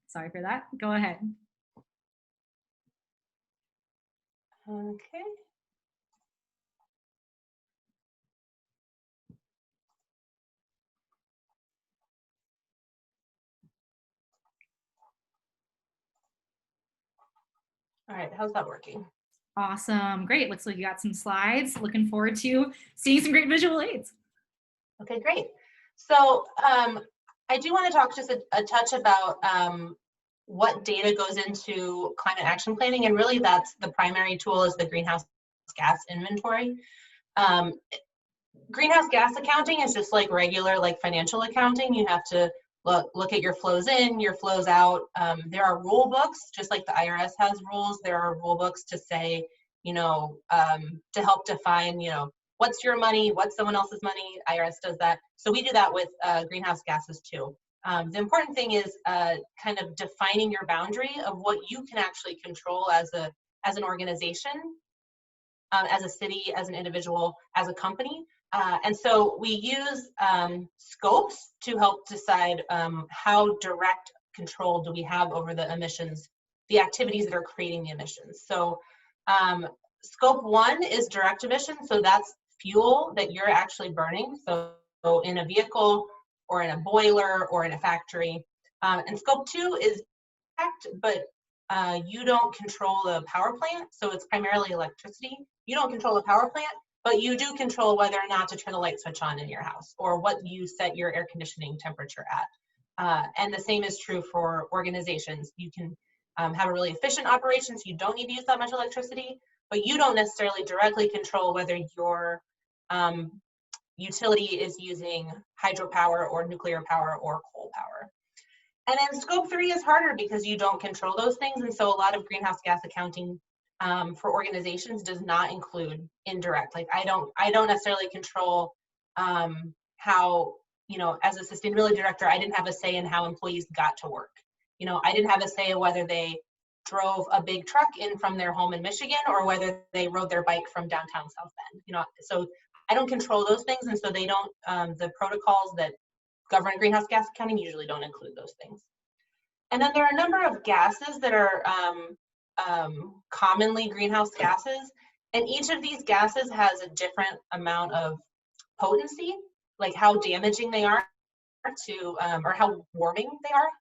Sorry for that. Go ahead. Okay. All right, how's that working? Awesome. Great. Looks like you got some slides. Looking forward to seeing some great visual aids. Okay, great. So I do want to talk just a touch about what data goes into climate action planning, and really that's the primary tool is the greenhouse gas inventory. Greenhouse gas accounting is just like regular like financial accounting. You have to look at your flows in, your flows out. There are rule books, just like the IRS has rules. There are rule books to say, to help define, what's your money, what's someone else's money. IRS does that. So we do that with greenhouse gases too. The important thing is kind of defining your boundary of what you can actually control as an organization, as a city, as an individual, as a company. And so we use scopes to help decide how direct control do we have over the emissions, the activities that are creating the emissions. So scope 1 is direct emissions. So that's fuel that you're actually burning. So in a vehicle or in a boiler or in a factory. And scope 2 is direct, but you don't control the power plant. So it's primarily electricity. You don't control the power plant, but you do control whether or not to turn the light switch on in your house or what you set your air conditioning temperature at. And the same is true for organizations. You can have a really efficient operation, so you don't need to use that much electricity, but you don't necessarily directly control whether your utility is using hydropower or nuclear power or coal power. And then scope 3 is harder because you don't control those things. And so a lot of greenhouse gas accounting for organizations does not include indirect. Like I don't necessarily control how, as a sustainability director, I didn't have a say in how employees got to work. I didn't have a say in whether they drove a big truck in from their home in Michigan or whether they rode their bike from downtown South Bend. So I don't control those things. And so they don't, the protocols that govern greenhouse gas accounting usually don't include those things. And then there are a number of gases that are commonly greenhouse gases, and each of these gases has a different amount of potency, like how damaging they are to, or how warming they are.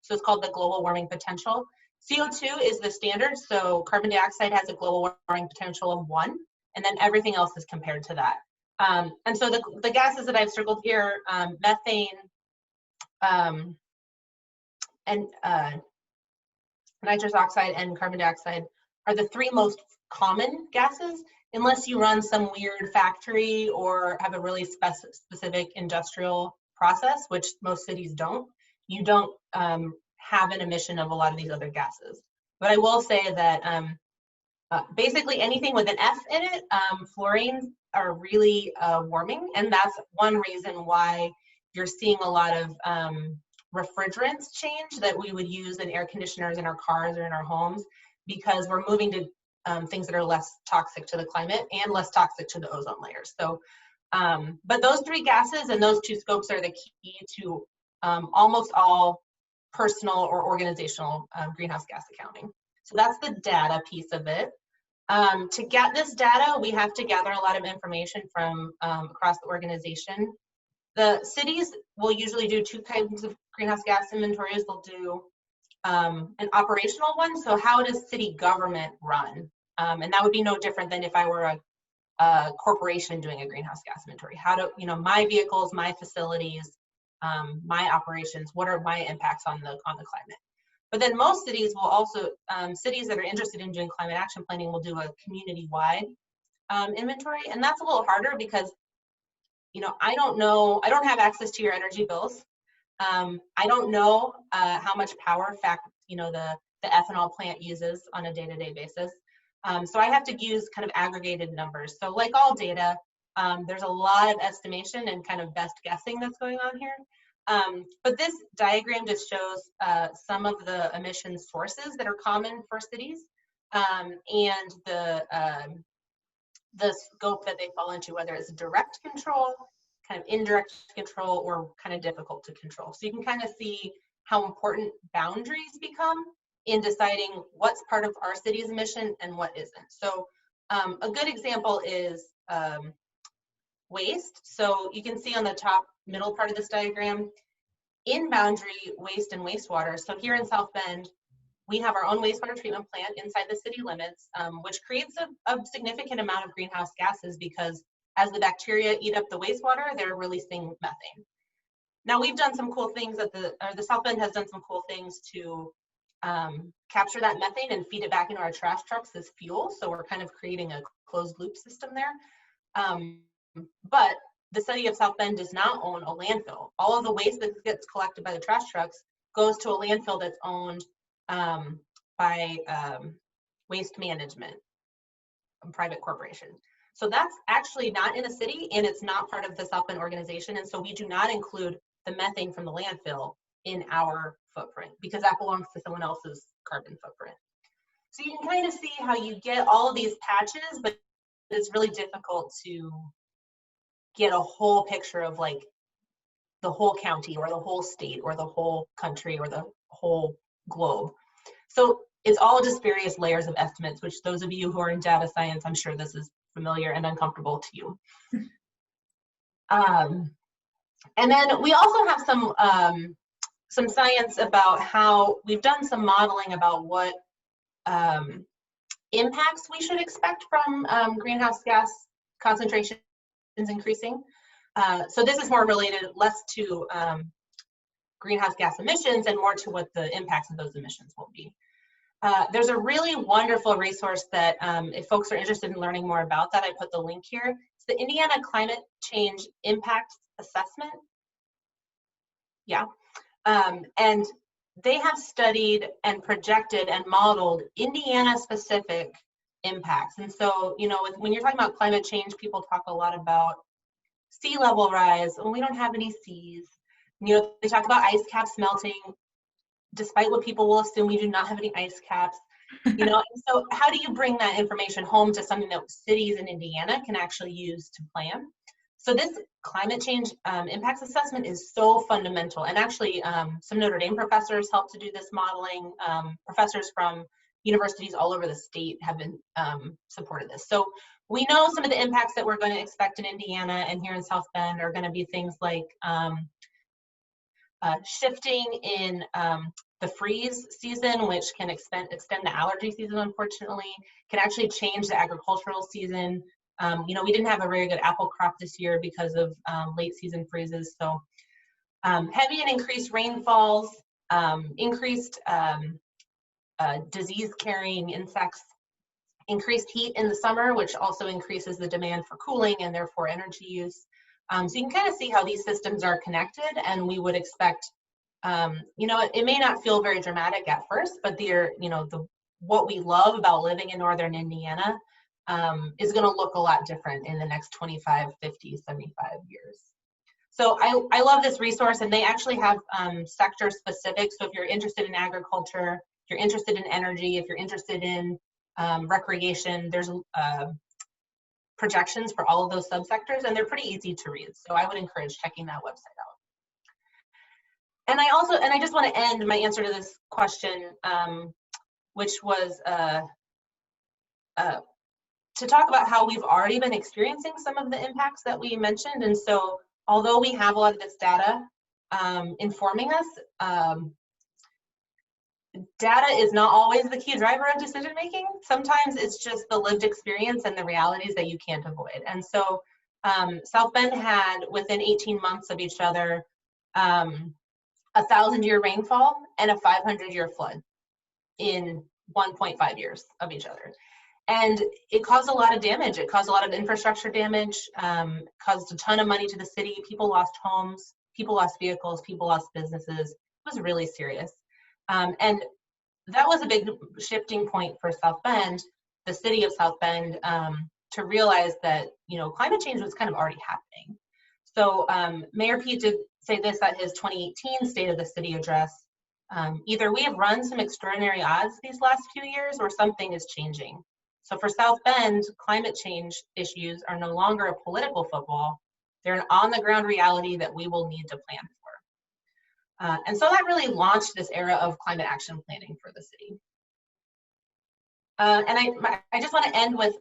So it's called the global warming potential. CO2 is the standard, so carbon dioxide has a global warming potential of 1, and then everything else is compared to that. And so the gases that I've circled here, methane, and nitrous oxide and carbon dioxide are the 3 most common gases, unless you run some weird factory or have a really specific industrial process, which most cities don't. You don't have an emission of a lot of these other gases. But I will say that basically anything with an F in it, fluorines are really warming, and that's one reason why you're seeing a lot of refrigerants change that we would use in air conditioners in our cars or in our homes, because we're moving to things that are less toxic to the climate and less toxic to the ozone layer. So, but those 3 gases and those 2 scopes are the key to almost all personal or organizational greenhouse gas accounting. So that's the data piece of it. To get this data, we have to gather a lot of information from across the organization. The cities will usually do 2 kinds of greenhouse gas inventories. They'll do an operational one. So how does city government run? And that would be no different than if I were a corporation doing a greenhouse gas inventory. How do, my vehicles, my facilities, my operations, what are my impacts on the climate? But then most cities will also, cities that are interested in doing climate action planning will do a community-wide inventory. And that's a little harder because, I don't have access to your energy bills. I don't know how much power, the ethanol plant uses on a day-to-day basis. So I have to use kind of aggregated numbers. So like all data, there's a lot of estimation and kind of best guessing that's going on here. But this diagram just shows some of the emission sources that are common for cities and the scope that they fall into, whether it's direct control, kind of indirect control, or kind of difficult to control. So you can kind of see how important boundaries become in deciding what's part of our city's mission and what isn't. So a good example is waste. So you can see on the top middle part of this diagram, in boundary waste and wastewater. So here in South Bend, we have our own wastewater treatment plant inside the city limits, which creates a significant amount of greenhouse gases because as the bacteria eat up the wastewater, they're releasing methane. Now we've done some cool things the South Bend has done some cool things to capture that methane and feed it back into our trash trucks as fuel. So we're kind of creating a closed loop system there. But the city of South Bend does not own a landfill. All of the waste that gets collected by the trash trucks goes to a landfill that's owned by Waste Management, a private corporation. So that's actually not in the city and it's not part of the South Bend organization. And so we do not include the methane from the landfill in our footprint because that belongs to someone else's carbon footprint. So you can kind of see how you get all of these patches, but it's really difficult to get a whole picture of like the whole county or the whole state or the whole country or the whole globe. So it's all just various layers of estimates, which those of you who are in data science, I'm sure this is familiar and uncomfortable to you. And then we also have some science about how we've done some modeling about what impacts we should expect from greenhouse gas concentrations increasing. So this is more related less to greenhouse gas emissions and more to what the impacts of those emissions will be. There's a really wonderful resource that if folks are interested in learning more about that, I put the link here. It's the Indiana Climate Change Impact Assessment. Yeah. And they have studied and projected and modeled Indiana specific impacts. And so, you know, when you're talking about climate change, people talk a lot about sea level rise. Well, we don't have any seas. You know, they talk about ice caps melting. Despite what people will assume, we do not have any ice caps. You know, and so how do you bring that information home to something that cities in Indiana can actually use to plan? So this climate change impacts assessment is so fundamental. And actually, some Notre Dame professors help to do this modeling. Professors from universities all over the state have been supported this. So we know some of the impacts that we're going to expect in Indiana and here in South Bend are going to be things like shifting in the freeze season, which can extend the allergy season, unfortunately, can actually change the agricultural season. You know, we didn't have a very good apple crop this year because of late season freezes. So heavy and increased rainfalls, increased disease carrying insects, increased heat in the summer, which also increases the demand for cooling and therefore energy use. So you can kind of see how these systems are connected, and we would expect, you know, it may not feel very dramatic at first, but they're, you know, what we love about living in Northern Indiana is going to look a lot different in the next 25, 50, 75 years. So I love this resource, and they actually have sector specific. So if you're interested in agriculture, if you're interested in energy, if you're interested in recreation, there's projections for all of those subsectors, and they're pretty easy to read. So I would encourage checking that website out. And I just want to end my answer to this question, which was to talk about how we've already been experiencing some of the impacts that we mentioned. And so although we have a lot of this data informing us, data is not always the key driver of decision making. Sometimes it's just the lived experience and the realities that you can't avoid. And so South Bend had, within 18 months of each other, a 1,000-year rainfall and a 500-year flood in 1.5 years of each other. And it caused a lot of damage. It caused a lot of infrastructure damage, caused a ton of money to the city. People lost homes, people lost vehicles, people lost businesses. It was really serious. And that was a big shifting point for South Bend, the city of South Bend, to realize that, you know, climate change was kind of already happening. So Mayor Pete did say this at his 2018 State of the City address. Either we have run some extraordinary odds these last few years or something is changing. So for South Bend, climate change issues are no longer a political football. They're an on-the-ground reality that we will need to plan And so that really launched this era of climate action planning for the city. And I just want to end with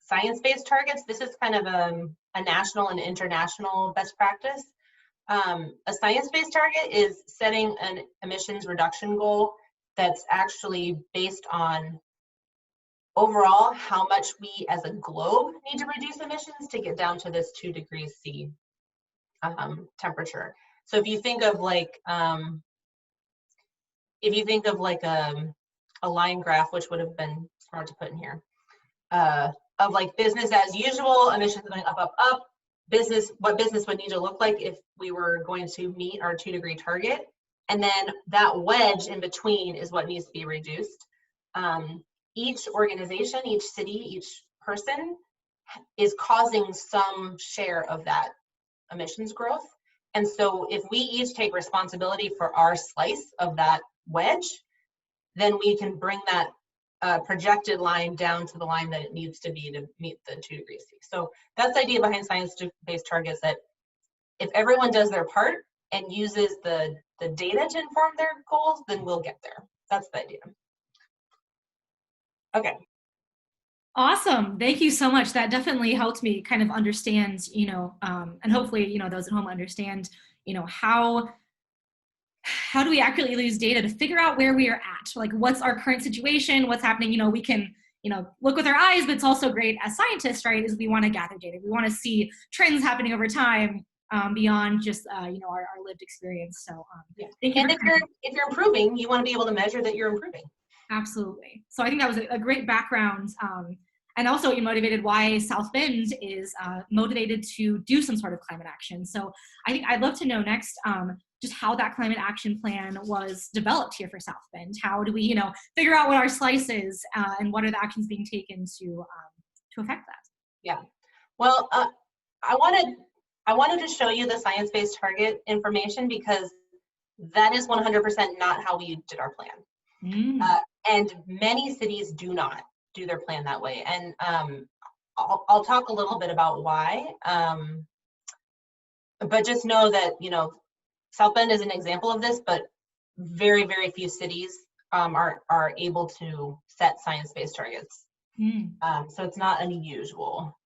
science-based targets. This is kind of a national and international best practice. A science-based target is setting an emissions reduction goal that's actually based on overall how much we as a globe need to reduce emissions to get down to this 2 degrees C temperature. So if you think of like a line graph, which would have been smart to put in here, of like business as usual, emissions going up, up, up, what business would need to look like if we were going to meet our 2 degree target. And then that wedge in between is what needs to be reduced. Each organization, each city, each person is causing some share of that emissions growth. And so if we each take responsibility for our slice of that wedge, then we can bring that projected line down to the line that it needs to be to meet the 2 degrees C. So that's the idea behind science-based targets, that if everyone does their part and uses the data to inform their goals, then we'll get there. That's the idea. Okay. Awesome. Thank you so much. That definitely helped me kind of understand, and hopefully, those at home understand, how do we accurately use data to figure out where we are at? Like, what's our current situation? What's happening? We can, look with our eyes, but it's also great as scientists, right? Is we want to gather data. We want to see trends happening over time beyond just, our lived experience. So, yeah. Thank you. And if you're improving, you want to be able to measure that you're improving. Absolutely. So I think that was a great background. And also it motivated why South Bend is motivated to do some sort of climate action. So I think I'd love to know next just how that climate action plan was developed here for South Bend. How do we, figure out what our slice is and what are the actions being taken to affect that? Yeah. Well, I wanted to show you the science-based target information because that is 100% not how we did our plan. And many cities do not do their plan that way. And I'll talk a little bit about why. But just know that, South Bend is an example of this, but very, very few cities are able to set science-based targets. So it's not unusual.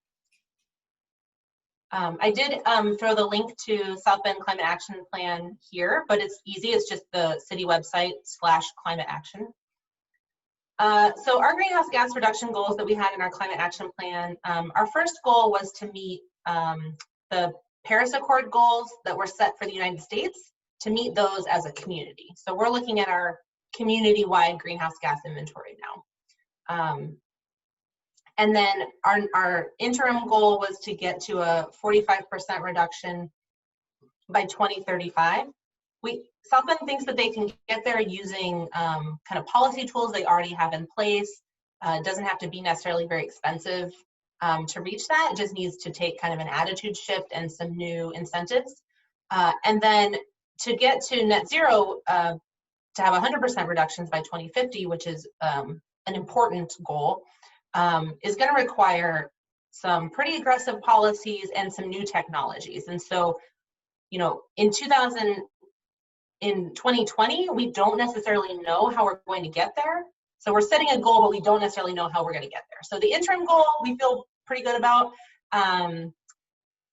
I did throw the link to South Bend Climate Action Plan here, but it's easy. It's just the city website /climate action. So our greenhouse gas reduction goals that we had in our climate action plan, our first goal was to meet the Paris Accord goals that were set for the United States, to meet those as a community. So we're looking at our community-wide greenhouse gas inventory now. And then our interim goal was to get to a 45% reduction by 2035. South Bend thinks that they can get there using kind of policy tools they already have in place. It doesn't have to be necessarily very expensive to reach that. It just needs to take kind of an attitude shift and some new incentives. And then to get to net zero, to have 100% reductions by 2050, which is an important goal, is going to require some pretty aggressive policies and some new technologies. And so, in 2020, we don't necessarily know how we're going to get there. So we're setting a goal, but we don't necessarily know how we're going to get there. So the interim goal, we feel pretty good about. And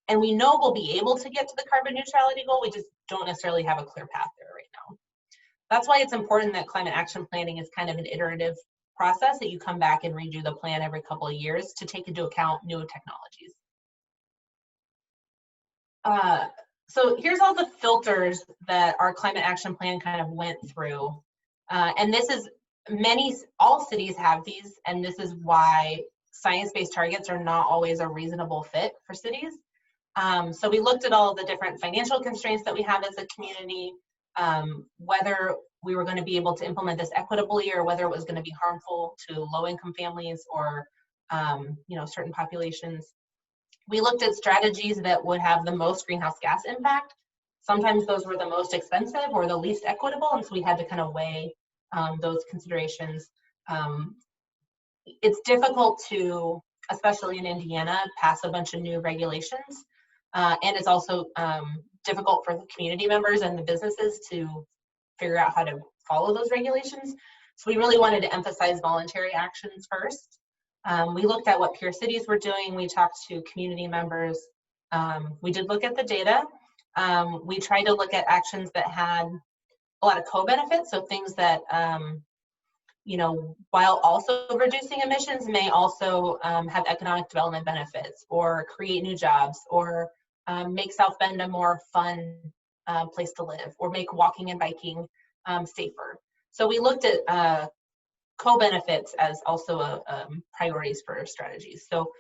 we know we'll be able to get to the carbon neutrality goal. We just don't necessarily have a clear path there right now. That's why it's important that climate action planning is kind of an iterative process, that you come back and redo the plan every couple of years to take into account new technologies. So here's all the filters that our climate action plan kind of went through. And this is all cities have these, and this is why science-based targets are not always a reasonable fit for cities. So we looked at all the different financial constraints that we have as a community, whether we were going to be able to implement this equitably or whether it was going to be harmful to low-income families or certain populations. We looked at strategies that would have the most greenhouse gas impact. Sometimes those were the most expensive or the least equitable, and so we had to kind of weigh those considerations. It's difficult to, especially in Indiana, pass a bunch of new regulations, and it's also difficult for the community members and the businesses to figure out how to follow those regulations. So we really wanted to emphasize voluntary actions first. We looked at what peer cities were doing. We talked to community members. We did look at the data. We tried to look at actions that had a lot of co-benefits, so things that, you know, while also reducing emissions, may also have economic development benefits, or create new jobs, or make South Bend a more fun place to live, or make walking and biking safer. So we looked at co-benefits as also priorities for strategies. So,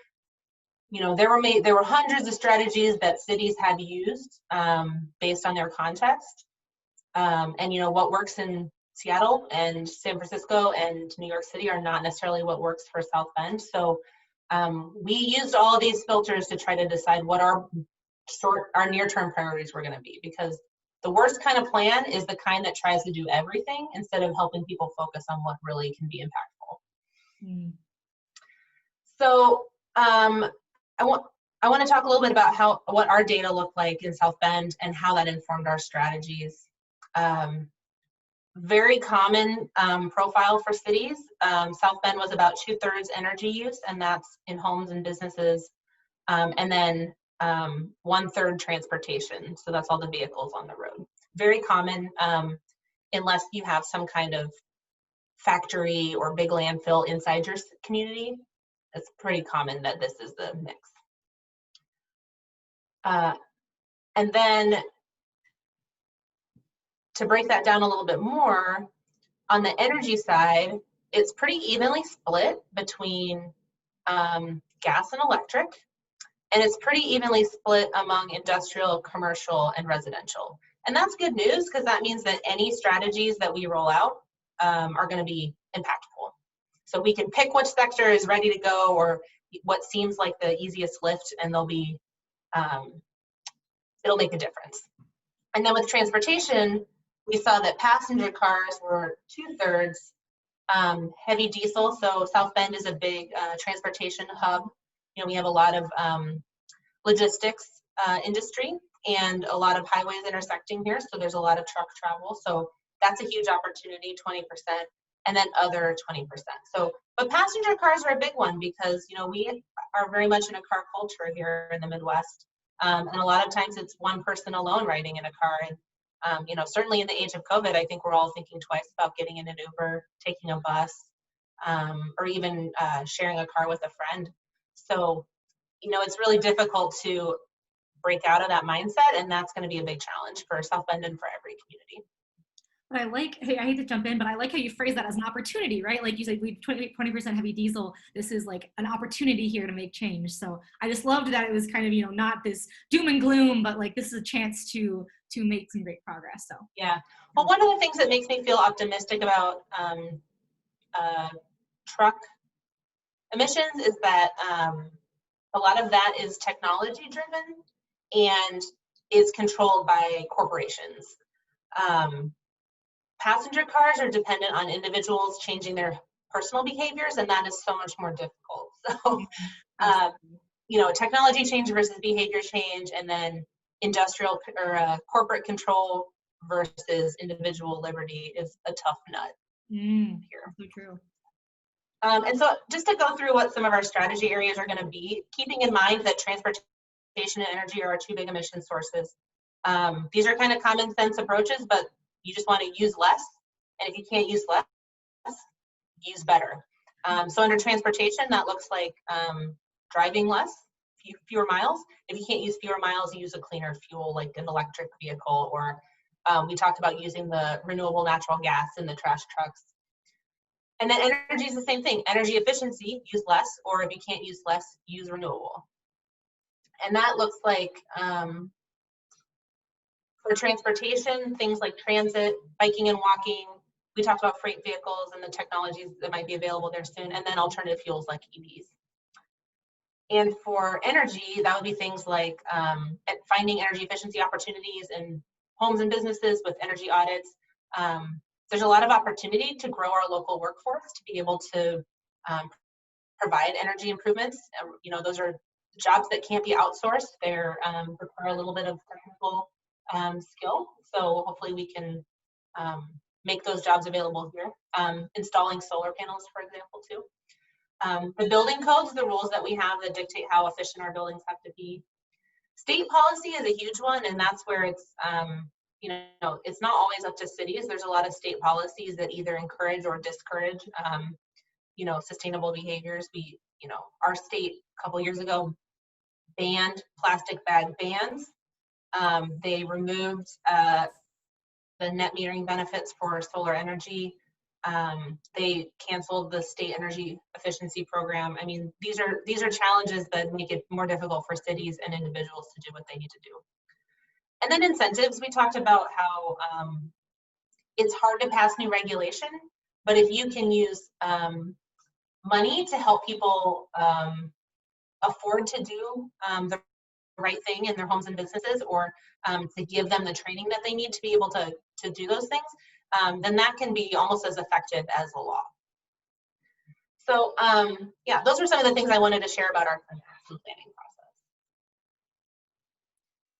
you know, there were hundreds of strategies that cities had used based on their context. And, you know, what works in Seattle and San Francisco and New York City are not necessarily what works for South Bend. So we used all of these filters to try to decide what our near-term priorities were going to be, because the worst kind of plan is the kind that tries to do everything instead of helping people focus on what really can be impactful. Mm. So I want to talk a little bit about what our data looked like in South Bend and how that informed our strategies. Very common profile for cities. South Bend was about 2/3 energy use, and that's in homes and businesses, and then 1/3 transportation. So that's all the vehicles on the road. Very common, unless you have some kind of factory or big landfill inside your community. It's pretty common that this is the mix. And then to break that down a little bit more, on the energy side, it's pretty evenly split between gas and electric, and it's pretty evenly split among industrial, commercial, and residential. And that's good news, because that means that any strategies that we roll out are going to be impactful. So we can pick which sector is ready to go, or what seems like the easiest lift, and they'll be, it'll make a difference. And then with transportation, we saw that passenger cars were 2/3 heavy diesel. So South Bend is a big transportation hub. You know, we have a lot of logistics industry and a lot of highways intersecting here. So there's a lot of truck travel. So that's a huge opportunity, 20%, and then other 20%. So, but passenger cars are a big one, because, you know, we are very much in a car culture here in the Midwest. And a lot of times it's one person alone riding in a car. And, you know, certainly in the age of COVID, I think we're all thinking twice about getting in an Uber, taking a bus, or even sharing a car with a friend. So, you know, it's really difficult to break out of that mindset, and that's going to be a big challenge for South Bend and for every community. But I like, hey, I hate to jump in, but I like how you phrase that as an opportunity, right? Like you said, we 20% heavy diesel. This is like an opportunity here to make change. So I just loved that it was kind of, you know, not this doom and gloom, but like this is a chance to make some great progress. So yeah. Well, one of the things that makes me feel optimistic about truck emissions is that a lot of that is technology driven and is controlled by corporations. Passenger cars are dependent on individuals changing their personal behaviors, and that is so much more difficult. So, you know, technology change versus behavior change, and then industrial or corporate control versus individual liberty is a tough nut here. So true. And so just to go through what some of our strategy areas are going to be, keeping in mind that transportation and energy are our two big emission sources. These are kind of common sense approaches, but you just want to use less. And if you can't use less, use better. So under transportation, that looks like driving less, fewer miles. If you can't use fewer miles, use a cleaner fuel like an electric vehicle, or we talked about using the renewable natural gas in the trash trucks. And then energy is the same thing. Energy efficiency, use less, or if you can't use less, use renewable. And that looks like, for transportation, things like transit, biking and walking. We talked about freight vehicles and the technologies that might be available there soon, and then alternative fuels like EVs. And for energy, that would be things like finding energy efficiency opportunities in homes and businesses with energy audits. There's a lot of opportunity to grow our local workforce to be able to provide energy improvements. You know, those are jobs that can't be outsourced. They require a little bit of technical skill. So hopefully we can make those jobs available here. Installing solar panels, for example, too. The building codes, the rules that we have that dictate how efficient our buildings have to be. State policy is a huge one, and that's where it's, you know, it's not always up to cities. There's a lot of state policies that either encourage or discourage, you know, sustainable behaviors. You know, our state a couple years ago banned plastic bag bans. They removed the net metering benefits for solar energy. They canceled the state energy efficiency program. I mean, these are challenges that make it more difficult for cities and individuals to do what they need to do. And then incentives, we talked about how it's hard to pass new regulation, but if you can use money to help people afford to do the right thing in their homes and businesses, or to give them the training that they need to be able to do those things, then that can be almost as effective as the law. So yeah, those are some of the things I wanted to share about our action planning process.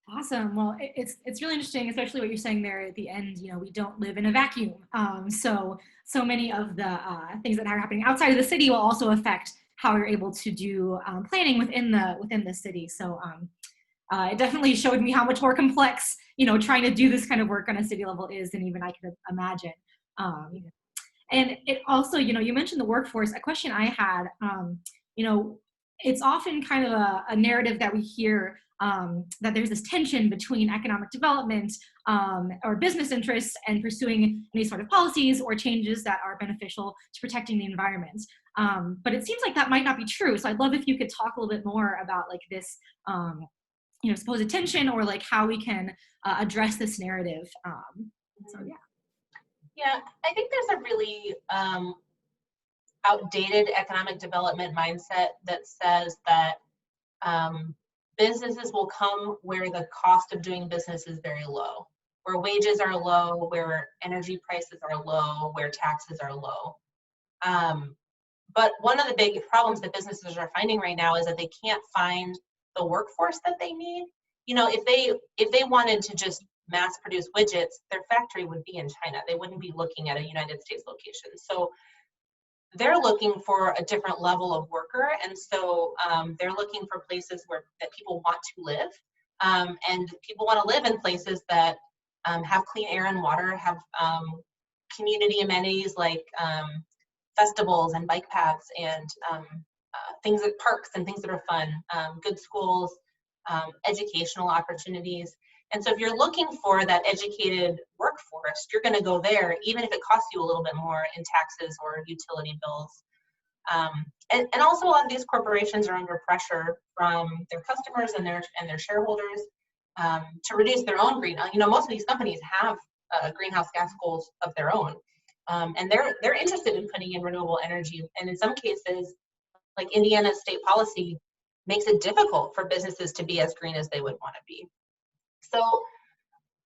Awesome. Well, it's really interesting, especially what you're saying there at the end. You know, we don't live in a vacuum. So many of the things that are happening outside of the city will also affect how you're able to do planning within the city. So it definitely showed me how much more complex, you know, trying to do this kind of work on a city level is than even I could imagine. And it also, you know, you mentioned the workforce. A question I had, you know, it's often kind of a narrative that we hear that there's this tension between economic development or business interests and pursuing any sort of policies or changes that are beneficial to protecting the environment. But it seems like that might not be true. So I'd love if you could talk a little bit more about like this, you know, supposed tension, or like how we can address this narrative. So yeah. Yeah, I think there's a really outdated economic development mindset that says that businesses will come where the cost of doing business is very low, where wages are low, where energy prices are low, where taxes are low. But one of the big problems that businesses are finding right now is that they can't find the workforce that they need. You know, if they wanted to just mass produce widgets, their factory would be in China. They wouldn't be looking at a United States location. So they're looking for a different level of worker, and so they're looking for places that people want to live, and people want to live in places that have clean air and water, have community amenities like festivals and bike paths and things at parks and things that are fun, good schools, educational opportunities. And so if you're looking for that educated workforce, you're going to go there, even if it costs you a little bit more in taxes or utility bills. And also a lot of these corporations are under pressure from their customers and their shareholders to reduce their own greenhouse. You know, most of these companies have greenhouse gas goals of their own, and they're interested in putting in renewable energy. And in some cases, like Indiana's state policy makes it difficult for businesses to be as green as they would want to be. So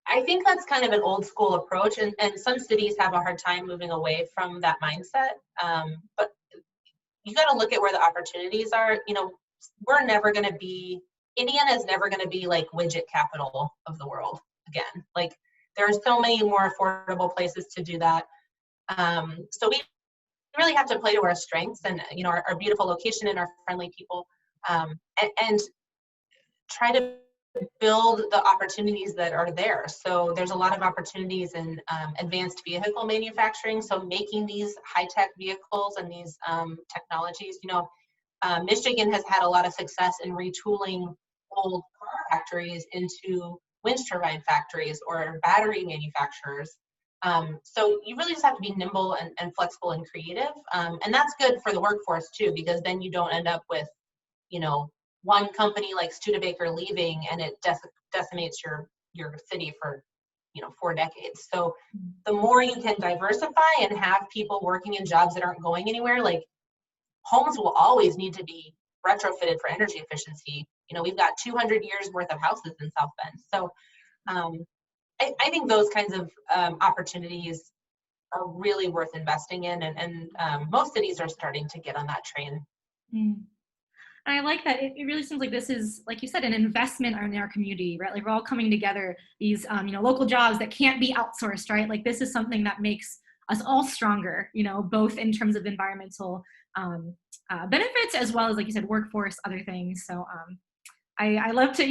I think that's kind of an old school approach, and some cities have a hard time moving away from that mindset. But you got to look at where the opportunities are. You know, Indiana is never going to be like widget capital of the world again. Like there are so many more affordable places to do that. So we really have to play to our strengths and, you know, our beautiful location and our friendly people, and try to build the opportunities that are there. So there's a lot of opportunities in advanced vehicle manufacturing. So making these high-tech vehicles and these technologies, you know, Michigan has had a lot of success in retooling old car factories into wind turbine factories or battery manufacturers. So you really just have to be nimble and flexible and creative. And that's good for the workforce too, because then you don't end up with, you know, one company like Studebaker leaving and it decimates your city for, you know, 4 decades. So the more you can diversify and have people working in jobs that aren't going anywhere, like homes will always need to be retrofitted for energy efficiency. You know, we've got 200 years worth of houses in South Bend. So I think those kinds of opportunities are really worth investing in, and most cities are starting to get on that train. And I like that it really seems like this is, like you said, an investment in our community, right? Like we're all coming together, these local jobs that can't be outsourced, right? Like this is something that makes us all stronger, both in terms of environmental benefits as well as, like you said, workforce, other things. So I love to,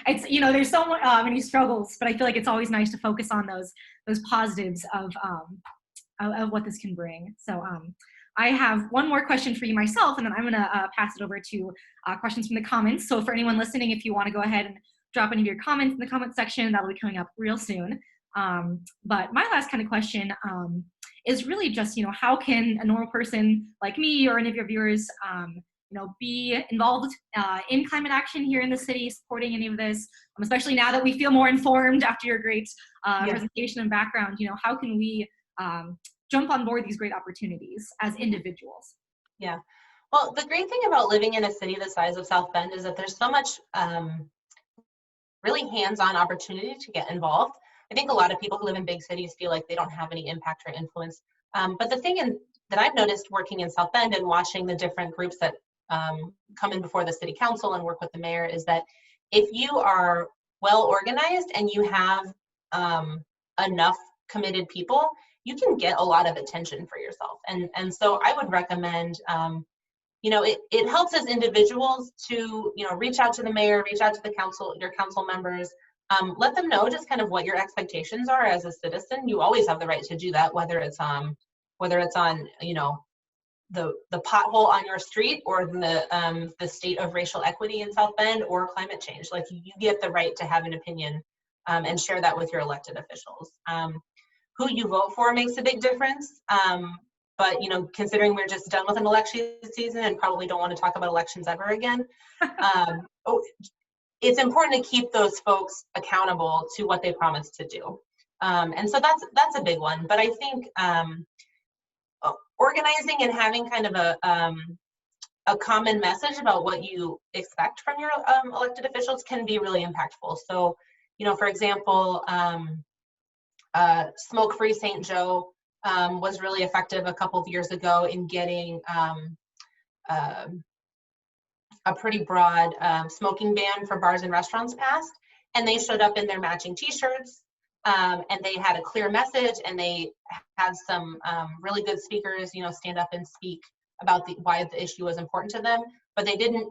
it's, there's so many struggles, but I feel like it's always nice to focus on those positives of what this can bring. So I have one more question for you myself, and then I'm going to pass it over to questions from the comments. So for anyone listening, if you want to go ahead and drop any of your comments in the comment section, that'll be coming up real soon. But my last kind of question is really just, how can a normal person like me or any of your viewers, be involved in climate action here in the city, supporting any of this, especially now that we feel more informed after your great presentation and background. How can we jump on board these great opportunities as individuals? Yeah. Well, the great thing about living in a city the size of South Bend is that there's so much really hands-on opportunity to get involved. I think a lot of people who live in big cities feel like they don't have any impact or influence. But the thing that I've noticed working in South Bend and watching the different groups that come in before the city council and work with the mayor is that if you are well organized and you have enough committed people, you can get a lot of attention for yourself. And so I would recommend, it helps as individuals to, reach out to the mayor, reach out to the council, your council members, let them know just kind of what your expectations are as a citizen. You always have the right to do that, whether it's on, the pothole on your street or the state of racial equity in South Bend or climate change. Like you get the right to have an opinion and share that with your elected officials. Who you vote for makes a big difference. But considering we're just done with an election season and probably don't want to talk about elections ever again, it's important to keep those folks accountable to what they promised to do. And so that's a big one. But I think organizing and having kind of a common message about what you expect from your elected officials can be really impactful. So, for example, Smoke Free St. Joe was really effective a couple of years ago in getting a pretty broad smoking ban for bars and restaurants passed. And they showed up in their matching t-shirts and they had a clear message, and they had some really good speakers, stand up and speak about why the issue was important to them, but they didn't,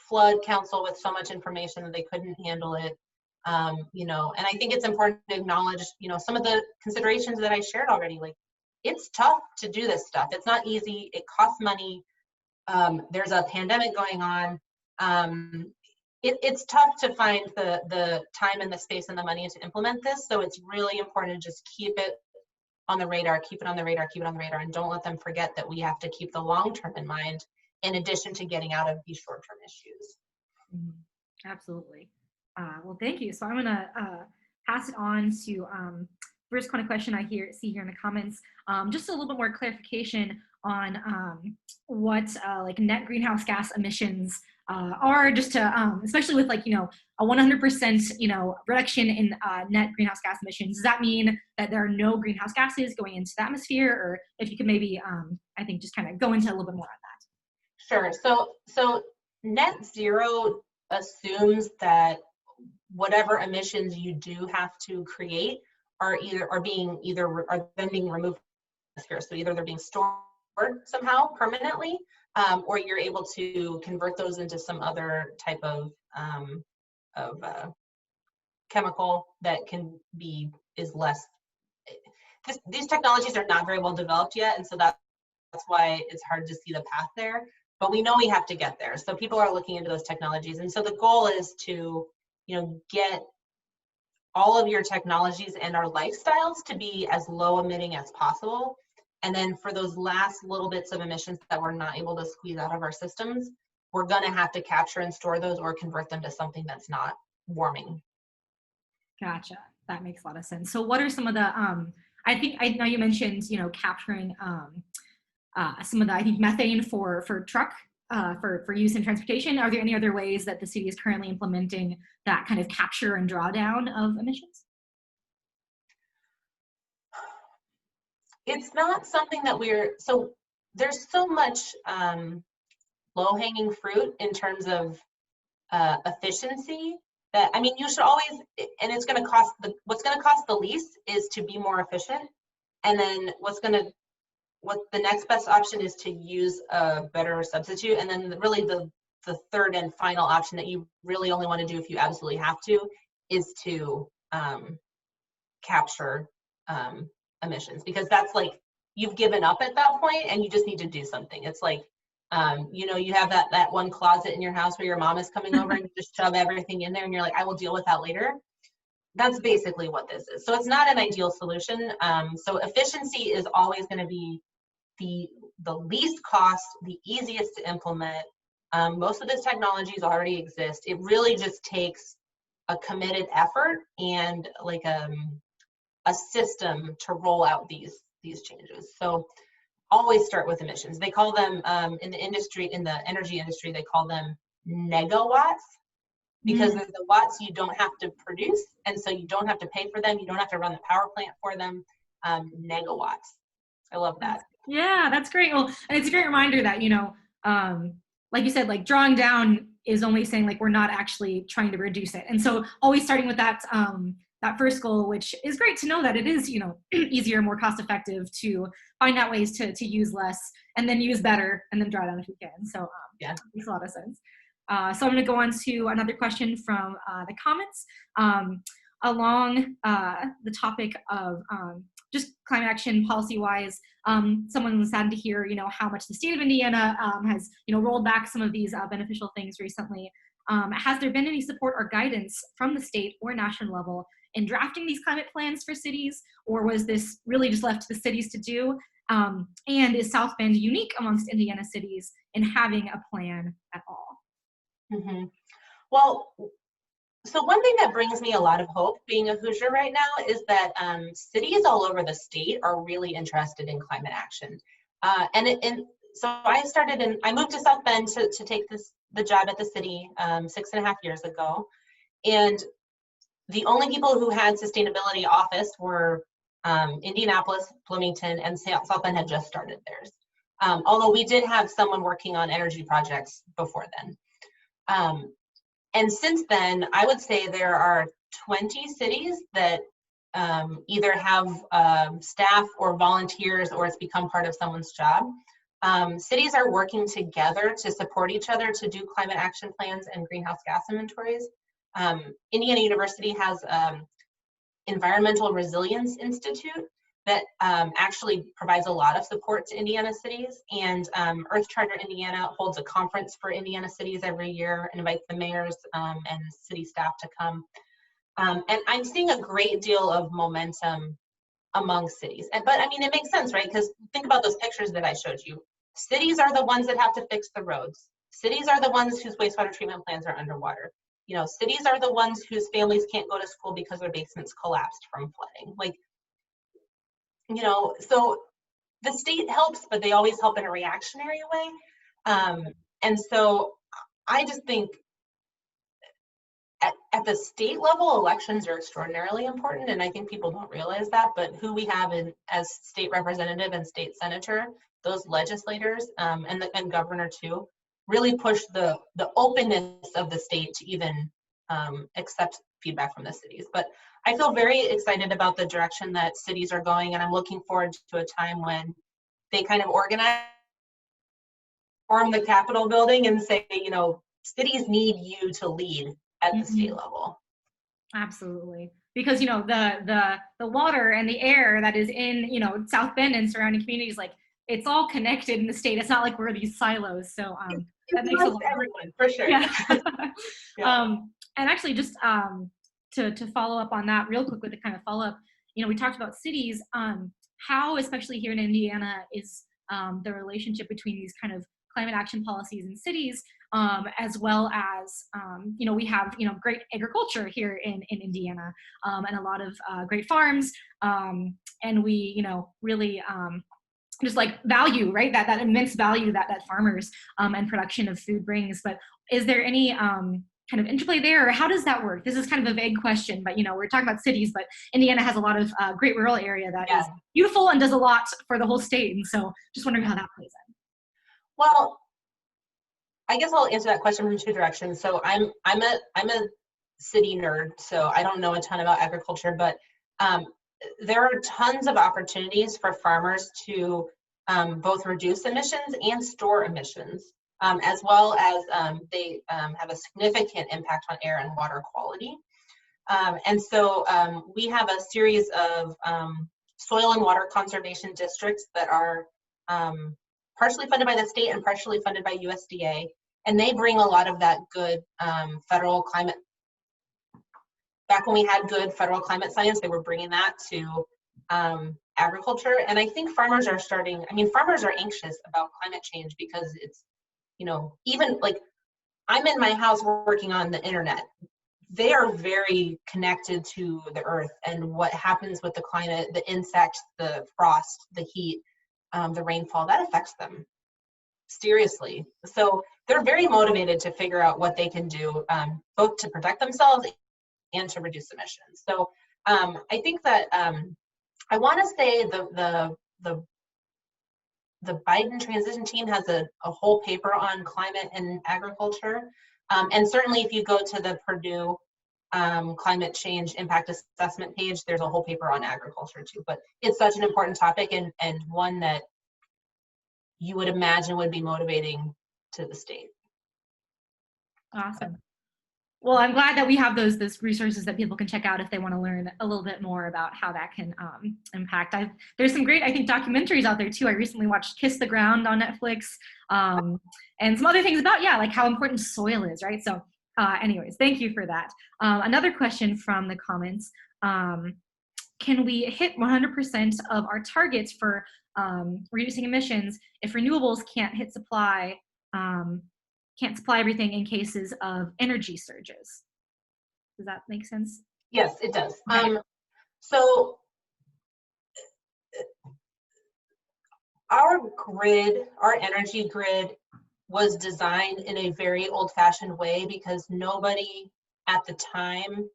flood council with so much information that they couldn't handle it. And I think it's important to acknowledge, some of the considerations that I shared already. Like, it's tough to do this stuff. It's not easy. It costs money. There's a pandemic going on. It's tough to find the time and the space and the money to implement this. So it's really important to just keep it on the radar, keep it on the radar, keep it on the radar, and don't let them forget that we have to keep the long term in mind in addition to getting out of these short term issues. Absolutely. Well, thank you. So I'm going to pass it on to first kind of question I see here in the comments. Just a little bit more clarification on what like net greenhouse gas emissions are, just to especially with like a 100% reduction in net greenhouse gas emissions. Does that mean that there are no greenhouse gases going into the atmosphere, or if you could maybe I think just kind of go into a little bit more on that? Sure. So net zero assumes that whatever emissions you do have to create are then being removed from the atmosphere. So either they're being stored somehow permanently, or you're able to convert those into some other type of chemical that is less. These technologies are not very well developed yet, and so that's why it's hard to see the path there. But we know we have to get there. So people are looking into those technologies, and so the goal is to get all of your technologies and our lifestyles to be as low emitting as possible. And then for those last little bits of emissions that we're not able to squeeze out of our systems, we're going to have to capture and store those or convert them to something that's not warming. Gotcha. That makes a lot of sense. So what are some of the, I know you mentioned, capturing some of the, I think, methane for truck, for use in transportation. Are there any other ways that the city is currently implementing that kind of capture and drawdown of emissions? It's not something that so there's so much low-hanging fruit in terms of efficiency. That, I mean, you should always, and it's going to cost what's going to cost the least is to be more efficient, and then what the next best option is to use a better substitute, and then really the third and final option that you really only want to do if you absolutely have to is to capture emissions, because that's like you've given up at that point and you just need to do something. It's like you know, you have that one closet in your house where your mom is coming over and you just shove everything in there and you're like, I will deal with that later. That's basically what this is. So it's not an ideal solution. So efficiency is always going to be the least cost, the easiest to implement. Most of this technologies already exist. It really just takes a committed effort and like a system to roll out these changes. So always start with emissions. They call them in the industry, in the energy industry, they call them negawatts, because they're the watts you don't have to produce, and so you don't have to pay for them. You don't have to run the power plant for them. Negawatts. I love that. Yeah, that's great. Well, and it's a great reminder that, you know, like you said, like drawing down is only saying like we're not actually trying to reduce it. And so always starting with that that first goal, which is great to know that it is, you know, easier, more cost effective to find out ways to use less and then use better and then draw down if we can. So yeah, makes a lot of sense. So I'm going to go on to another question from the comments along the topic of just climate action policy-wise. Someone was sad to hear, you know, how much the state of Indiana has, you know, rolled back some of these beneficial things recently. Has there been any support or guidance from the state or national level in drafting these climate plans for cities, or was this really just left to the cities to do? And is South Bend unique amongst Indiana cities in having a plan at all? Mm-hmm. Well, so one thing that brings me a lot of hope being a Hoosier right now is that cities all over the state are really interested in climate action. So I moved to South Bend to take the job at the city 6.5 years ago. And the only people who had sustainability office were Indianapolis, Bloomington, and South Bend had just started theirs. Although we did have someone working on energy projects before then. And since then, I would say there are 20 cities that either have staff or volunteers, or it's become part of someone's job. Cities are working together to support each other to do climate action plans and greenhouse gas inventories. Indiana University has Environmental Resilience Institute that actually provides a lot of support to Indiana cities, and Earth Charter Indiana holds a conference for Indiana cities every year and invites the mayors and city staff to come. And I'm seeing a great deal of momentum among cities. But I mean, it makes sense, right? Because think about those pictures that I showed you. Cities are the ones that have to fix the roads. Cities are the ones whose wastewater treatment plants are underwater. You know, cities are the ones whose families can't go to school because their basements collapsed from flooding. Like, you know, so the state helps, but they always help in a reactionary way. And so I just think at the state level, elections are extraordinarily important, and I think people don't realize that, but who we have as state representative and state senator, those legislators and governor too, really push the openness of the state to even accept feedback from the cities. But I feel very excited about the direction that cities are going, and I'm looking forward to a time when they kind of form the Capitol building and say, you know, cities need you to lead at the state level. Absolutely. Because, you know, the water and the air that is in, you know, South Bend and surrounding communities, like it's all connected in the state. It's not like we're these silos. So that makes a lot everyone for sure. Yeah. Yeah. And actually just to follow up on that real quick with a kind of follow up, you know, we talked about cities, how, especially here in Indiana, is the relationship between these kind of climate action policies in cities, as well as, you know, we have, you know, great agriculture here in Indiana, and a lot of great farms, and we, you know, really just like value, right, that immense value that farmers and production of food brings. But is there any kind of interplay there, or how does that work? This is kind of a vague question, but, you know, we're talking about cities, but Indiana has a lot of great rural area that is beautiful and does a lot for the whole state, and so just wondering how that plays in. Well, I guess I'll answer that question from two directions. So I'm a city nerd, so I don't know a ton about agriculture, but um, there are tons of opportunities for farmers to both reduce emissions and store emissions, as well as they have a significant impact on air and water quality. And so we have a series of soil and water conservation districts that are partially funded by the state and partially funded by USDA. And they bring a lot of that good federal climate. Back when we had good federal climate science, they were bringing that to agriculture. And I think farmers are starting, I mean, farmers are anxious about climate change because it's, you know, even like I'm in my house working on the internet. They are very connected to the earth and what happens with the climate, the insects, the frost, the heat, the rainfall, that affects them seriously. So they're very motivated to figure out what they can do, both to protect themselves and to reduce emissions. So I think that I want to say the Biden transition team has a whole paper on climate and agriculture. And certainly if you go to the Purdue climate change impact assessment page, there's a whole paper on agriculture too. But it's such an important topic and one that you would imagine would be motivating to the state. Awesome. Well, I'm glad that we have those resources that people can check out if they want to learn a little bit more about how that can impact. There's some great, I think, documentaries out there too. I recently watched Kiss the Ground on Netflix, and some other things about, yeah, like how important soil is, right? So anyways, thank you for that. Another question from the comments, can we hit 100% of our targets for reducing emissions if renewables can't supply everything in cases of energy surges? Does that make sense? Yes, it does. Okay. So our grid, our energy grid was designed in a very old-fashioned way because nobody at the time,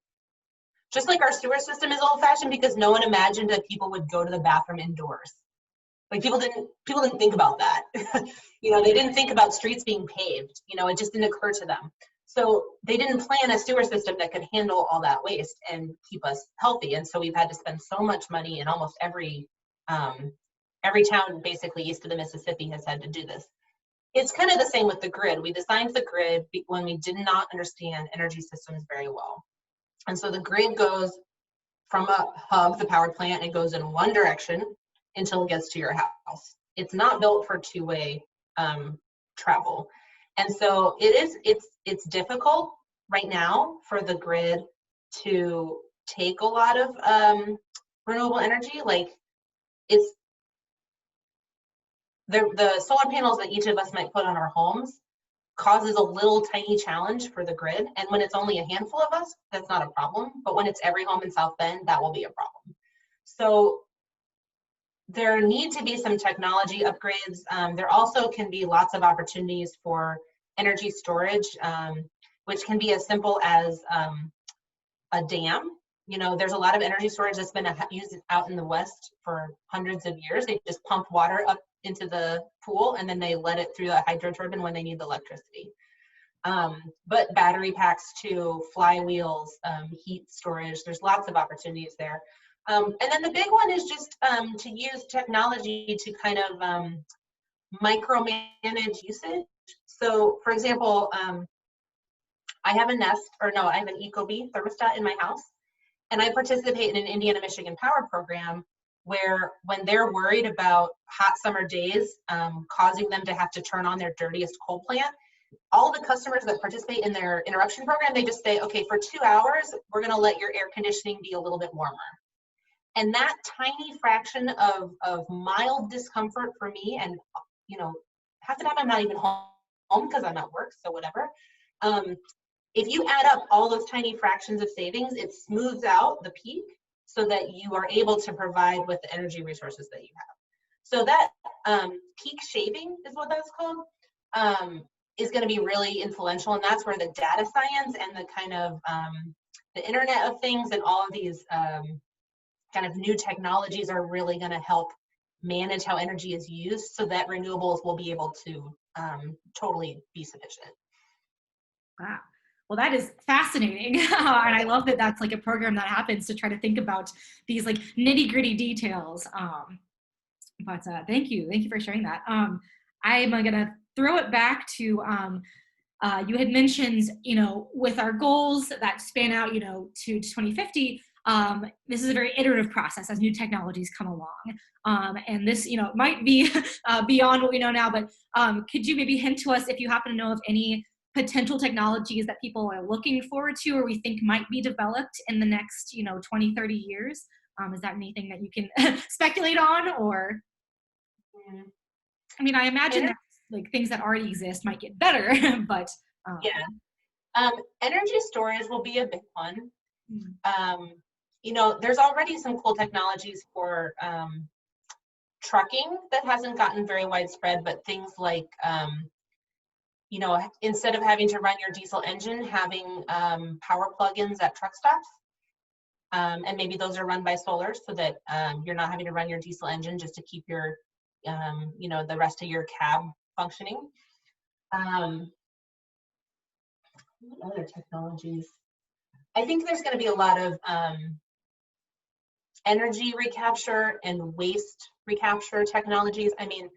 just like our sewer system is old-fashioned because no one imagined that people would go to the bathroom indoors. Like people didn't think about that. You know, they didn't think about streets being paved. You know, it just didn't occur to them. So they didn't plan a sewer system that could handle all that waste and keep us healthy. And so we've had to spend so much money, and almost every town basically east of the Mississippi has had to do this. It's kind of the same with the grid. We designed the grid when we did not understand energy systems very well. And so the grid goes from a hub, the power plant, it goes in one direction until it gets to your house. It's not built for two-way travel. And so it's difficult right now for the grid to take a lot of renewable energy. Like it's the solar panels that each of us might put on our homes causes a little tiny challenge for the grid. And when it's only a handful of us, that's not a problem. But when it's every home in South Bend, that will be a problem. So there need to be some technology upgrades. There also can be lots of opportunities for energy storage, which can be as simple as a dam. You know, there's a lot of energy storage that's been used out in the West for hundreds of years. They just pump water up into the pool and then they let it through the hydro turbine when they need the electricity. But battery packs too, flywheels, heat storage, there's lots of opportunities there. And then the big one is just to use technology to kind of micromanage usage. So for example, I have an Ecobee thermostat in my house, and I participate in an Indiana, Michigan power program where when they're worried about hot summer days causing them to have to turn on their dirtiest coal plant, all the customers that participate in their interruption program, they just say, okay, for 2 hours, we're gonna let your air conditioning be a little bit warmer. And that tiny fraction of mild discomfort for me, and you know, half the time I'm not even home because I'm at work, so whatever. If you add up all those tiny fractions of savings, it smooths out the peak so that you are able to provide with the energy resources that you have. So that peak shaving is what that's called, is going to be really influential, and that's where the data science and the kind of the Internet of Things and all of these kind of new technologies are really going to help manage how energy is used so that renewables will be able to totally be sufficient. Wow. Well, that is fascinating. And I love that that's like a program that happens to try to think about these like nitty gritty details. But thank you. Thank you for sharing that. I'm going to throw it back to, you had mentioned, with our goals that span out, to 2050, this is a very iterative process as new technologies come along. And this, might be beyond what we know now, but could you maybe hint to us if you happen to know of any potential technologies that people are looking forward to or we think might be developed in the next, 20, 30 years? Is that anything that you can speculate on or? I mean, I imagine that like things that already exist might get better, but yeah. Energy storage will be a big one. There's already some cool technologies for trucking that hasn't gotten very widespread, but things like, instead of having to run your diesel engine, having power plugins at truck stops. And maybe those are run by solar so that you're not having to run your diesel engine just to keep your, the rest of your cab functioning. What other technologies? I think there's going to be a lot of energy recapture and waste recapture technologies. I mean,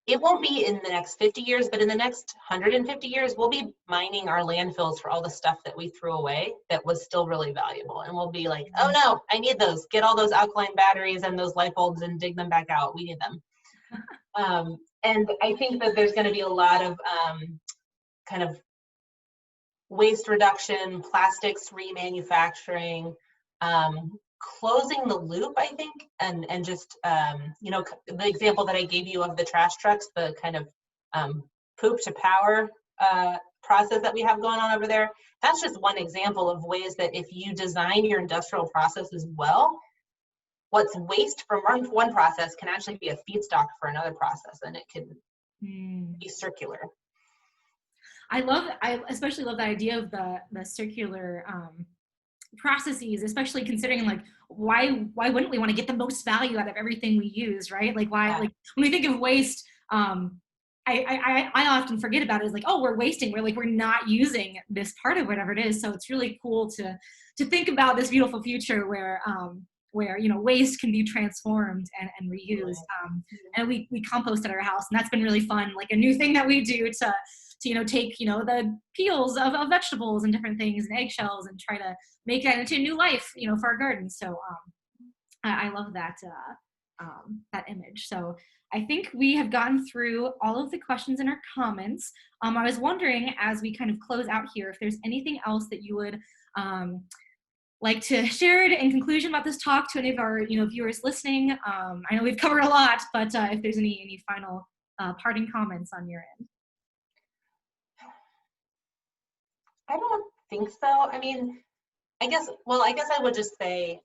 it won't be in the next 50 years, but in the next 150 years, we'll be mining our landfills for all the stuff that we threw away that was still really valuable. And we'll be like, oh no, I need those. Get all those alkaline batteries and those light bulbs and dig them back out. We need them. And I think that there's going to be a lot of kind of waste reduction, plastics remanufacturing, closing the loop, I think, and just, the example that I gave you of the trash trucks, the kind of poop to power process that we have going on over there, that's just one example of ways that if you design your industrial processes well, what's waste from one process can actually be a feedstock for another process, and it can be circular. I especially love the idea of the circular processes, especially considering like why wouldn't we want to get the most value out of everything we use, right? Like why, like when we think of waste, I often forget about it as like, oh, we're wasting, we're not using this part of whatever it is. So it's really cool to think about this beautiful future where waste can be transformed and reused. And we compost at our house, and that's been really fun, like a new thing that we do to take the peels of vegetables and different things and eggshells and try to make that into a new life for our garden. So I love that that image. So I think we have gotten through all of the questions and our comments. I was wondering, as we kind of close out here, if there's anything else that you would like to share in conclusion about this talk to any of our viewers listening. I know we've covered a lot, but if there's any final parting comments on your end. I don't think so. I mean, I guess I would just say,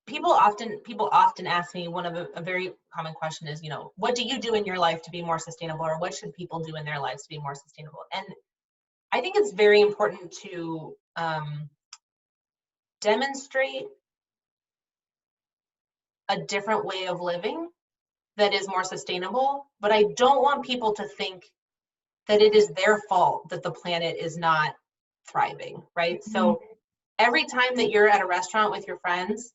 people often ask me, one of a very common question is, what do you do in your life to be more sustainable, or what should people do in their lives to be more sustainable? And I think it's very important to demonstrate a different way of living that is more sustainable, but I don't want people to think that it is their fault that the planet is not thriving, right? Mm-hmm. So every time that you're at a restaurant with your friends,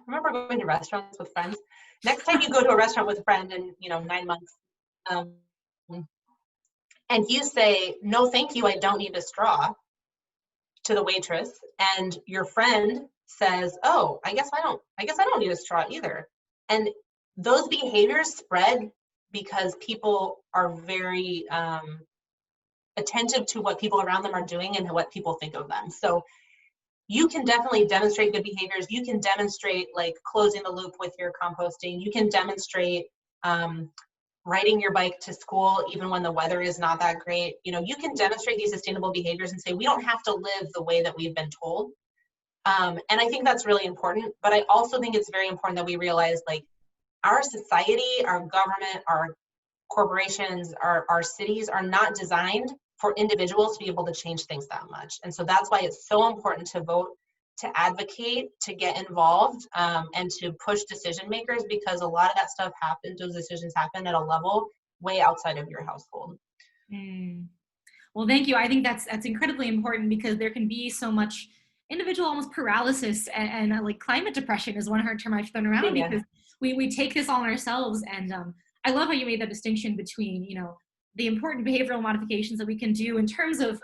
remember going to restaurants with friends? Next time you go to a restaurant with a friend in 9 months, and you say, no, thank you, I don't need a straw, to the waitress, and your friend says, oh, I guess I don't need a straw either. And those behaviors spread because people are very attentive to what people around them are doing and what people think of them. So you can definitely demonstrate good behaviors. You can demonstrate like closing the loop with your composting. You can demonstrate riding your bike to school even when the weather is not that great. You can demonstrate these sustainable behaviors and say, we don't have to live the way that we've been told. And I think that's really important. But I also think it's very important that we realize, like, our society, our government, our corporations, our cities are not designed for individuals to be able to change things that much. And so that's why it's so important to vote to advocate, to get involved, and to push decision makers, because a lot of that stuff happens, those decisions happen at a level way outside of your household. Mm. Well, thank you. I think that's incredibly important because there can be so much individual almost paralysis and like climate depression is one hard term I've thrown around Yeah, because we take this on ourselves. And I love how you made that distinction between, you know, the important behavioral modifications that we can do in terms of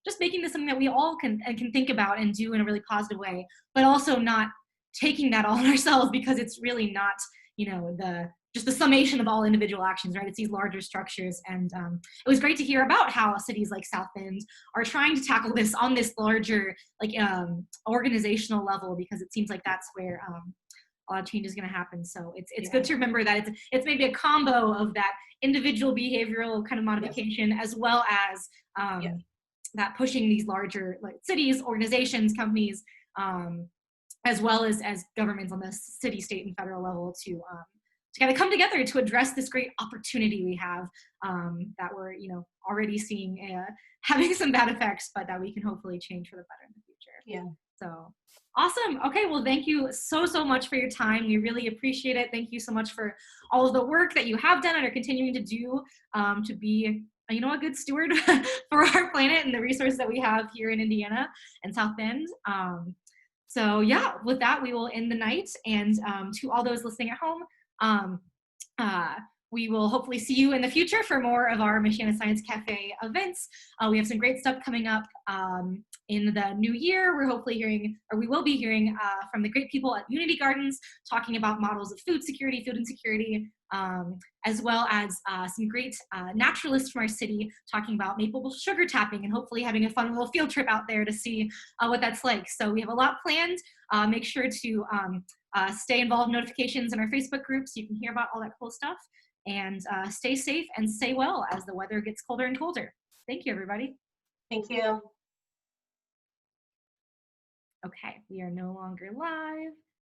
just making this something that we all can think about and do in a really positive way, but also not taking that all on ourselves because it's really not, you know, the just the summation of all individual actions, right? It's these larger structures. And it was great to hear about how cities like South Bend are trying to tackle this on this larger, like organizational level, because it seems like that's where a lot of change is going to happen. So it's good to remember that it's maybe a combo of that individual behavioral kind of modification, as well as yes, that pushing these larger like cities, organizations, companies, as well as governments on the city, state, and federal level to kind of come together to address this great opportunity we have that we're, you know, already seeing having some bad effects, but that we can hopefully change for the better in the future. yeah. So awesome. Okay, well, thank you so much for your time. We really appreciate it. Thank you so much for all of the work that you have done and are continuing to do to be, you know, a good steward for our planet and the resources that we have here in Indiana and South Bend. So yeah, with that, we will end the night. And to all those listening at home, um, we will hopefully see you in the future for more of our Michiana Science Cafe events. We have some great stuff coming up in the new year. We're hopefully hearing, or we will be hearing from the great people at Unity Gardens talking about models of food security, food insecurity, as well as some great naturalists from our city talking about maple sugar tapping and hopefully having a fun little field trip out there to see what that's like. So we have a lot planned. Make sure to stay involved in notifications in our Facebook group so you can hear about all that cool stuff. And stay safe and stay well as the weather gets colder and colder. Thank you, everybody. Thank you. Okay, we are no longer live.